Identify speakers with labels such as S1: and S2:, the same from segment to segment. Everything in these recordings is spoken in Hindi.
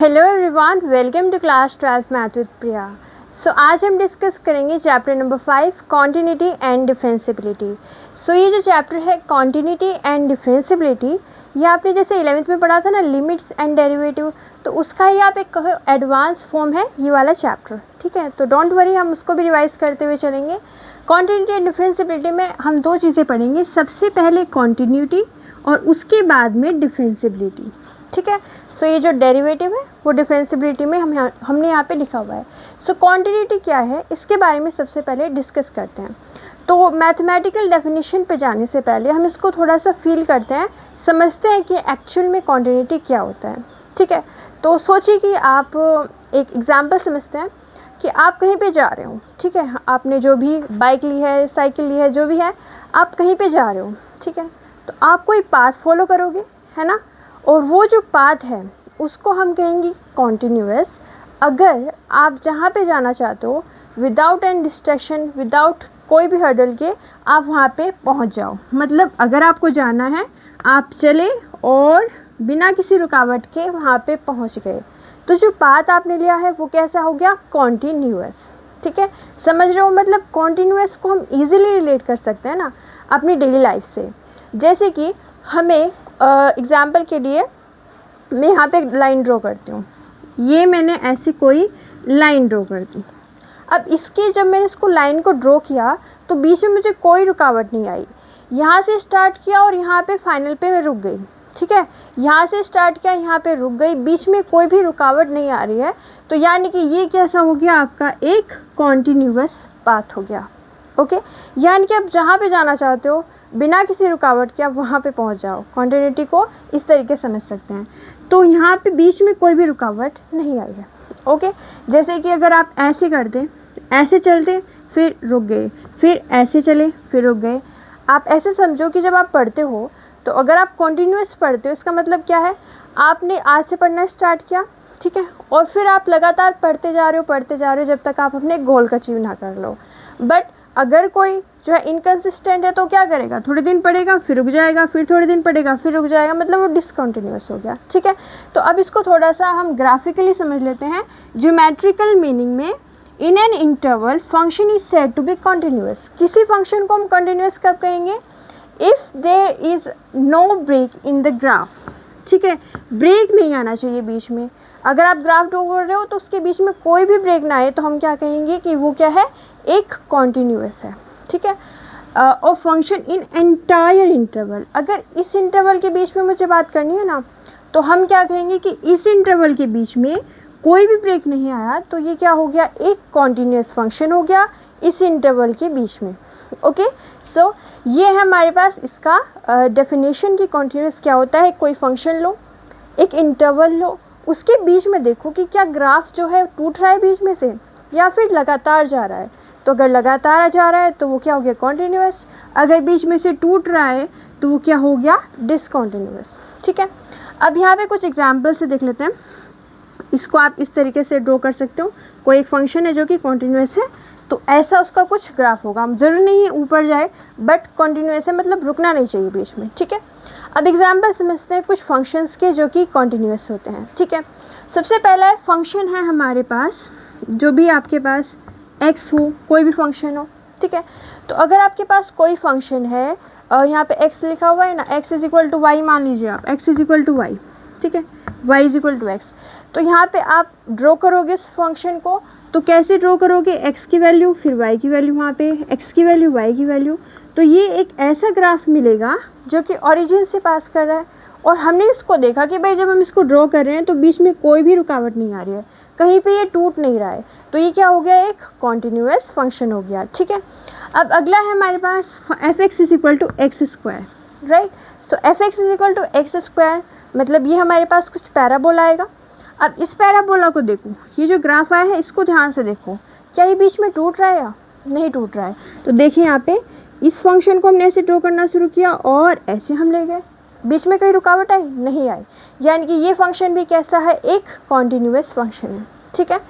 S1: Hello everyone, welcome to class 12 math with Priya. So आज हम डिस्कस करेंगे chapter number 5 continuity and differentiability. So ये जो चैप्टर है कॉन्टिन्यूटी एंड डिफरेंशियबिलिटी, ये आपने जैसे 11th में पढ़ा था ना, लिमिट्स एंड डेरिवेटिव, तो उसका ही आप एक कहो एडवांस फॉर्म है ये वाला चैप्टर। ठीक है, तो डोंट वरी, हम उसको भी रिवाइज करते हुए चलेंगे। कॉन्टिन्यूटी एंड डिफरेंशियबिलिटी में हम दो चीज़ें पढ़ेंगे, सबसे पहले कॉन्टिन्यूटी और उसके बाद में डिफरेंशियबिलिटी। ठीक है, सो ये जो डेरिवेटिव है वो डिफरेंशियबिलिटी में हमने यहाँ पे लिखा हुआ है। सो कॉन्टिन्यूटी क्या है, इसके बारे में सबसे पहले डिस्कस करते हैं। तो मैथमेटिकल डेफिनेशन पे जाने से पहले हम इसको थोड़ा सा फील करते हैं, समझते हैं कि एक्चुअल में कॉन्टिन्यूटी क्या होता है। ठीक है, तो सोचिए कि आप एक एग्जाम्पल समझते हैं कि आप कहीं पे जा रहे हो। ठीक है, आपने जो भी बाइक ली है, साइकिल ली है, जो भी है, आप कहीं पे जा रहे हो। ठीक है, तो आप कोई पाथ फॉलो करोगे, है ना, और वो जो पाथ है उसको हम कहेंगे कॉन्टिन्यूअस। अगर आप जहाँ पे जाना चाहते हो विदाउट एनी डिस्ट्रैक्शन, विदाउट कोई भी हर्डल के आप वहाँ पे पहुँच जाओ, मतलब अगर आपको जाना है आप चले और बिना किसी रुकावट के वहाँ पे पहुँच गए, तो जो पाथ आपने लिया है वो कैसा हो गया, कॉन्टिन्यूअस। ठीक है, समझ रहे हो, मतलब कॉन्टिन्यूअस को हम ईजिली रिलेट कर सकते हैं ना अपनी डेली लाइफ से। जैसे कि हमें एग्जाम्पल के लिए मैं यहाँ पे एक लाइन ड्रॉ करती हूँ, ये मैंने ऐसी कोई लाइन ड्रॉ कर दी। अब इसके जब मैंने इसको लाइन को ड्रॉ किया तो बीच में मुझे कोई रुकावट नहीं आई, यहाँ से स्टार्ट किया और यहाँ पे फाइनल पे मैं रुक गई। ठीक है, यहाँ से स्टार्ट किया, यहाँ पे रुक गई, बीच में कोई भी रुकावट नहीं आ रही है, तो यानी कि ये कैसा हो गया, आपका एक कॉन्टिन्यूअस पाथ हो गया। ओके, यानी कि आप जहाँ पे जाना चाहते हो बिना किसी रुकावट के आप वहाँ पे पहुँच जाओ। कॉन्टिन्यूटी को इस तरीके से समझ सकते हैं। तो यहाँ पे बीच में कोई भी रुकावट नहीं आई है। ओके, जैसे कि अगर आप ऐसे करते, ऐसे चलते, फिर रुक गए, फिर ऐसे चले, फिर रुक गए। आप ऐसे समझो कि जब आप पढ़ते हो तो अगर आप कॉन्टिन्यूअस पढ़ते हो, इसका मतलब क्या है, आपने आज से पढ़ना स्टार्ट किया, ठीक है, और फिर आप लगातार पढ़ते जा रहे हो जब तक आप अपने गोल का अचीव ना कर लो। बट अगर कोई जो है इनकन्सिस्टेंट है तो क्या करेगा, थोड़े दिन पढ़ेगा फिर रुक जाएगा, फिर थोड़े दिन पढ़ेगा फिर रुक जाएगा, मतलब वो डिसकंटिन्यूअस हो गया। ठीक है, तो अब इसको थोड़ा सा हम ग्राफिकली समझ लेते हैं। ज्योमेट्रिकल मीनिंग में in an interval function is said to be continuous. किसी फंक्शन को हम कॉन्टिन्यूअस कब कहेंगे, if there is no break in the graph. ठीक है, ब्रेक नहीं आना चाहिए बीच में। अगर आप ग्राफ ड्रॉ कर रहे हो तो उसके बीच में कोई भी ब्रेक ना आए तो हम क्या कहेंगे कि वो क्या है, एक कॉन्टिन्यूअस है। ठीक है, और फंक्शन इन एंटायर इंटरवल, अगर इस इंटरवल के बीच में मुझे बात करनी है ना, तो हम क्या कहेंगे कि इस इंटरवल के बीच में कोई भी ब्रेक नहीं आया, तो ये क्या हो गया, एक कॉन्टिन्यूअस फंक्शन हो गया इस इंटरवल के बीच में। ओके, सो ये है हमारे पास इसका डेफिनेशन कि कॉन्टिन्यूअस क्या होता है। कोई फंक्शन लो, एक इंटरवल लो, उसके बीच में देखो कि क्या ग्राफ जो है टूट रहा है बीच में से या फिर लगातार जा रहा है। तो अगर लगातार जा रहा है तो वो क्या हो गया, कॉन्टिन्यूअस। अगर बीच में से टूट रहा है तो वो क्या हो गया, डिसकॉन्टिन्यूअस। ठीक है, अब यहाँ पे कुछ एग्जाम्पल से देख लेते हैं। इसको आप इस तरीके से ड्रॉ कर सकते हो। कोई एक फंक्शन है जो कि कॉन्टिन्यूअस है, तो ऐसा उसका कुछ ग्राफ होगा। हम जरूर नहीं है ऊपर जाए, बट कॉन्टिन्यूअस है, मतलब रुकना नहीं चाहिए बीच में। ठीक है, अब एग्जाम्पल समझते हैं कुछ फंक्शंस के जो कि कॉन्टिन्यूअस होते हैं। ठीक है, सबसे पहला फंक्शन है हमारे पास, जो भी आपके पास x हो, कोई भी फंक्शन हो। ठीक है, तो अगर आपके पास कोई फंक्शन है, यहाँ पे x लिखा हुआ है ना, x is equal to y, मान लीजिए आप x is equal to y. ठीक है, y is equal to x, तो यहाँ पे आप ड्रॉ करोगे इस फंक्शन को, तो कैसे ड्रॉ करोगे, x की वैल्यू, फिर y की वैल्यू, वहाँ पे x की वैल्यू, y की वैल्यू, तो ये एक ऐसा ग्राफ मिलेगा जो कि ओरिजिन से पास कर रहा है। और हमने इसको देखा कि भाई जब हम इसको ड्रॉ कर रहे हैं तो बीच में कोई भी रुकावट नहीं आ रही है, कहीं पे ये टूट नहीं रहा है, तो ये क्या हो गया, एक कॉन्टिन्यूअस फंक्शन हो गया। ठीक है, अब अगला है हमारे पास F X is equal to X square, right. So F X is equal to X square, मतलब ये हमारे पास कुछ पैराबोला आएगा। अब इस पैराबोला को देखो, ये जो ग्राफ आया है इसको ध्यान से देखो, क्या ये बीच में टूट रहा है या नहीं टूट रहा है। तो देखिए यहाँ पे इस फंक्शन को हमने ऐसे ड्रॉ करना शुरू किया और ऐसे हम ले गए, बीच में कोई रुकावट आई नहीं आई, यानी कि ये फंक्शन भी कैसा है, एक कॉन्टिन्यूअस फंक्शन है। ठीक है,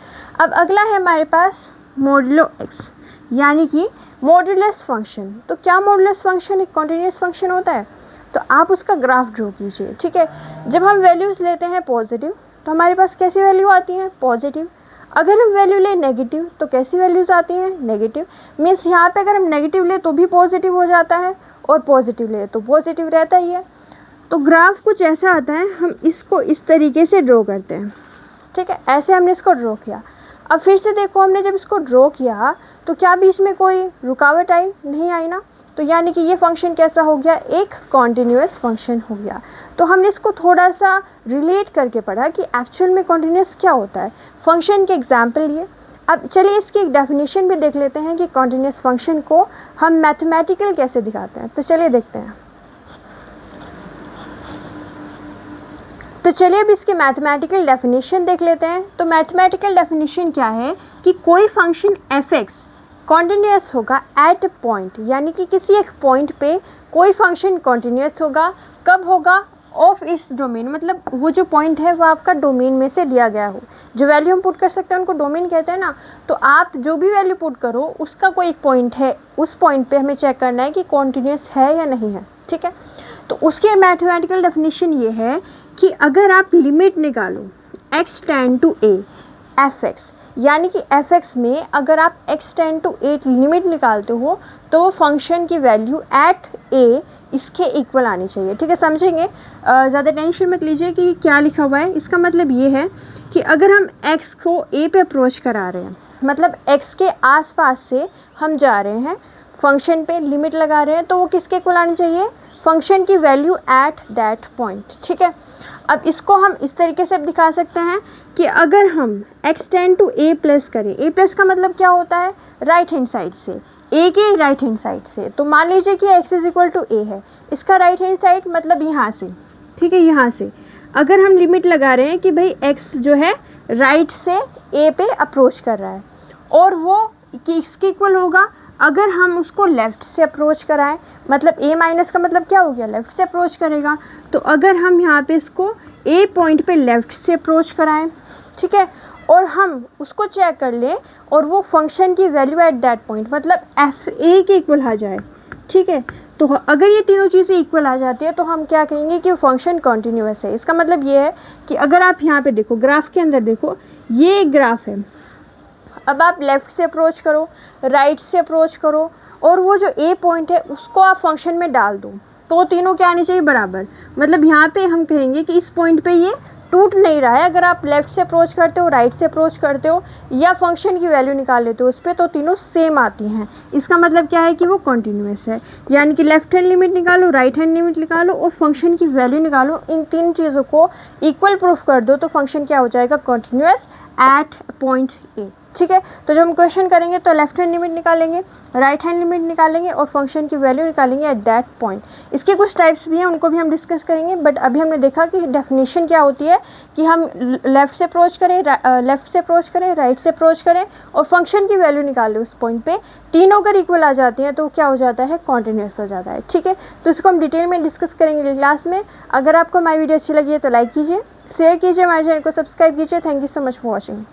S1: अब अगला है हमारे पास मॉडुलो एक्स, यानी कि मॉडुलस फंक्शन। तो क्या मॉडुलस फंक्शन एक कॉन्टिन्यूअस फंक्शन होता है, तो आप उसका ग्राफ ड्रॉ कीजिए। ठीक है, जब हम वैल्यूज़ लेते हैं पॉजिटिव तो हमारे पास कैसी वैल्यू आती है, पॉजिटिव। अगर हम वैल्यू ले नेगेटिव तो कैसी वैल्यूज़ आती हैं, नेगेटिव। मीन्स यहाँ पे अगर हम नेगेटिव ले तो भी पॉजिटिव हो जाता है और पॉजिटिव ले तो पॉजिटिव रहता ही है। तो ग्राफ कुछ ऐसा आता है, हम इसको इस तरीके से ड्रॉ करते हैं, ठीक है। ऐसे हमने इसको ड्रॉ किया। अब फिर से देखो, हमने जब इसको ड्रॉ किया तो क्या बीच में कोई रुकावट आई, नहीं आई ना। तो यानी कि ये फंक्शन कैसा हो गया, एक कॉन्टिन्यूस फंक्शन हो गया। तो हमने इसको थोड़ा सा रिलेट करके पढ़ा कि एक्चुअल में कॉन्टिन्यूस क्या होता है, फंक्शन के एग्जाम्पल लिए। अब चलिए इसकी एक डेफिनेशन भी देख लेते हैं कि कॉन्टिन्यूस फंक्शन को हम मैथमेटिकल कैसे दिखाते हैं। तो चलिए देखते हैं। तो चलिए अब इसके मैथमेटिकल डेफिनेशन देख लेते हैं। तो मैथमेटिकल डेफिनेशन क्या है कि कोई फंक्शन f(x) कॉन्टिन्यूस होगा एट अ पॉइंट, यानी कि किसी एक पॉइंट पे कोई फंक्शन कॉन्टिन्यूस होगा। कब होगा, ऑफ इट्स डोमेन, मतलब वो जो पॉइंट है वो आपका डोमेन में से लिया गया हो। जो वैल्यू हम पुट कर सकते हैं उनको डोमेन कहते हैं ना। तो आप जो भी वैल्यू पुट करो उसका कोई एक पॉइंट है, उस पॉइंट पे हमें चेक करना है कि कॉन्टिन्यूस है या नहीं है, ठीक है। तो उसके मैथमेटिकल डेफिनेशन ये है कि अगर आप लिमिट निकालो x tend to a f(x), यानी कि f(x) में अगर आप x tend to a limit निकालते हो तो वो फंक्शन की वैल्यू एट a इसके इक्वल आनी चाहिए, ठीक है। समझेंगे, ज़्यादा टेंशन मत लीजिए कि क्या लिखा हुआ है। इसका मतलब ये है कि अगर हम x को a पे अप्रोच करा रहे हैं, मतलब x के आसपास से हम जा रहे हैं, फंक्शन पे लिमिट लगा रहे हैं, तो वो किसके इक्वल आनी चाहिए, फंक्शन की वैल्यू एट दैट पॉइंट, ठीक है। अब इसको हम इस तरीके से दिखा सकते हैं कि अगर हम x tend to a plus करें, a प्लस का मतलब क्या होता है, राइट हैंड साइड से, a के राइट हैंड साइड से। तो मान लीजिए कि x is equal to a है, इसका राइट हैंड साइड मतलब यहाँ से, ठीक है। यहाँ से अगर हम लिमिट लगा रहे हैं कि भाई x जो है राइट से a पे अप्रोच कर रहा है, और वो किसके इक्वल होगा, अगर हम उसको लेफ़्ट से अप्रोच कराएं, मतलब a माइनस का मतलब क्या हो गया, लेफ़्ट से अप्रोच करेगा। तो अगर हम यहाँ पे इसको a पॉइंट पे लेफ़्ट से अप्रोच कराएं, ठीक है, और हम उसको चेक कर लें और वो फंक्शन की वैल्यू एट दैट पॉइंट मतलब f(a) के इक्वल आ जाए, ठीक है। तो अगर ये तीनों चीज़ें इक्वल आ जाती है तो हम क्या कहेंगे कि फंक्शन कॉन्टिन्यूस है। इसका मतलब ये है कि अगर आप यहाँ पे देखो, ग्राफ के अंदर देखो, ये एक ग्राफ है। अब आप लेफ़्ट से अप्रोच करो, राइट से अप्रोच करो, और वो जो a पॉइंट है उसको आप फंक्शन में डाल दो, तो तीनों क्या आनी चाहिए, बराबर। मतलब यहाँ पे हम कहेंगे कि इस पॉइंट पे ये टूट नहीं रहा है। अगर आप लेफ़्ट से अप्रोच करते हो, राइट से अप्रोच करते हो, या फंक्शन की वैल्यू निकाल लेते हो उस पर, तो तीनों सेम आती हैं। इसका मतलब क्या है कि वो कॉन्टिन्यूस है। यानी कि लेफ्ट हैंड लिमिट निकालो, राइट हैंड लिमिट निकालो और फंक्शन की वैल्यू निकालो, इन तीन चीज़ों को इक्वल प्रूफ कर दो तो फंक्शन क्या हो जाएगा, कॉन्टिन्यूस एट पॉइंट ए, ठीक है। तो जब हम क्वेश्चन करेंगे तो लेफ्ट हैंड लिमिट निकालेंगे, राइट हैंड लिमिट निकालेंगे और फंक्शन की वैल्यू निकालेंगे एट दैट पॉइंट। इसके कुछ टाइप्स भी हैं, उनको भी हम डिस्कस करेंगे, बट अभी हमने देखा कि डेफिनेशन क्या होती है कि हम लेफ़्ट से अप्रोच करें, राइट से अप्रोच करें और फंक्शन की वैल्यू निकालें उस पॉइंट पे। तीनों अगर इक्वल आ जाती हैं तो क्या हो जाता है, कॉन्टिन्यूस हो जाता है, ठीक है। तो इसको हम डिटेल में डिस्कस करेंगे क्लास में। अगर आपको हमारी वीडियो अच्छी लगी है तो लाइक कीजिए, शेयर कीजिए, हमारे चैनल को सब्सक्राइब कीजिए। Thank you so much for watching.